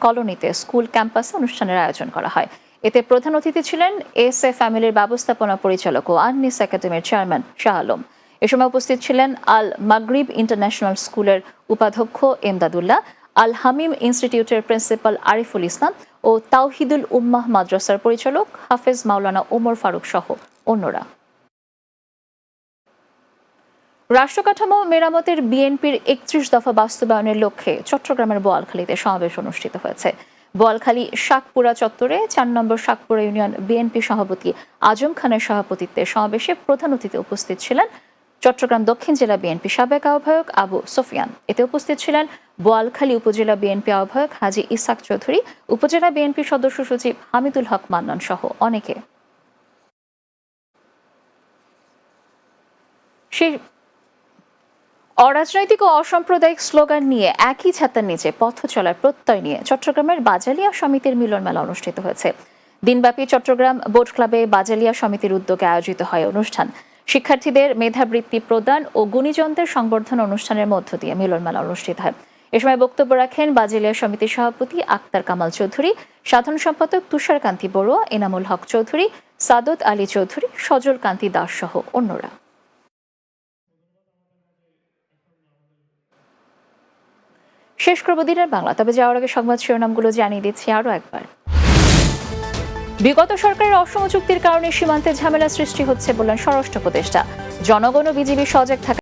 কলোনিতে স্কুল ক্যাম্পাসে অনুষ্ঠানের আয়োজন করা হয়। এতে প্রধান অতিথি ছিলেন এসএ ফ্যামিলির ব্যবস্থাপনা পরিচালক ও আননিস একাডেমির চেয়ারম্যান শাহ আলম। এ সময় উপস্থিত ছিলেন আল মাগরিব ইন্টারন্যাশনাল স্কুলের উপাধ্যক্ষ এমদাদুল্লাহ, আল হামিম ইনস্টিটিউটের প্রিন্সিপাল আরিফুল ইসলাম ও তাওহিদুল উম্মাহ মাদ্রাসার পরিচালক হাফেজ মাওলানা ওমর ফারুক সহ অন্যরা। রাষ্ট্রকাঠামো মেরামতের বিএনপির ৩১ দফা বাস্তবায়নের লক্ষ্যে চট্টগ্রামের বোয়ালখালীতে সমাবেশ অনুষ্ঠিত হয়েছে। বোয়ালখালী শাকপুরা চত্বরে ৪ নম্বর শাকপুরা ইউনিয়ন বিএনপি সভাপতি আজম খানের সভাপতিত্বে সমাবেশে প্রধান অতিথি উপস্থিত ছিলেন চট্টগ্রাম দক্ষিণ জেলা বিএনপি সাবেক আহ্বায়ক আবু সোফিয়ান। এতে উপস্থিত ছিলেন বোয়ালখালী উপজেলা বিএনপি আহ্বায়ক হাজী ইসাক চৌধুরী, উপজেলা বিএনপি সদস্য সচিব হামিদুল হক মান্নান সহ অনেকে। অরাজনৈতিক ও অসাম্প্রদায়িক স্লোগান নিয়ে একই ছাতার নিচে পথ চলার প্রত্যয় নিয়ে চট্টগ্রামের বাজালিয়া সমিতির মিলন মেলা অনুষ্ঠিত হয়েছে। দিনব্যাপী চট্টগ্রাম বোট ক্লাবে বাজালিয়া সমিতির উদ্যোগে আয়োজিত হয় অনুষ্ঠান। শিক্ষার্থীদের মেধাবৃত্তি প্রদান ও গুণীজনদের সংবর্ধনা অনুষ্ঠানের মধ্য দিয়ে মিলন মেলা অনুষ্ঠিত হয়। এ সময় বক্তব্য রাখেন বাজালিয়া সমিতির সভাপতি আক্তার কামাল চৌধুরী, সাধারণ সম্পাদক তুষারকান্তি বড়ুয়া, এনামুল হক চৌধুরী, সাদত আলী চৌধুরী, সজল কান্তি দাস সহ অন্যরা। শেষ করব দিনের বাংলা, তবে যাওয়ার আগে সংবাদ শিরোনামগুলো জানিয়ে দিচ্ছি আরও একবার। বিগত সরকারের অসম চুক্তির কারণে সীমান্তে ঝামেলা সৃষ্টি হচ্ছে বললেন স্বরাষ্ট্র উপদেষ্টা। জনগণ ও বিজিবি সজাগ থাকা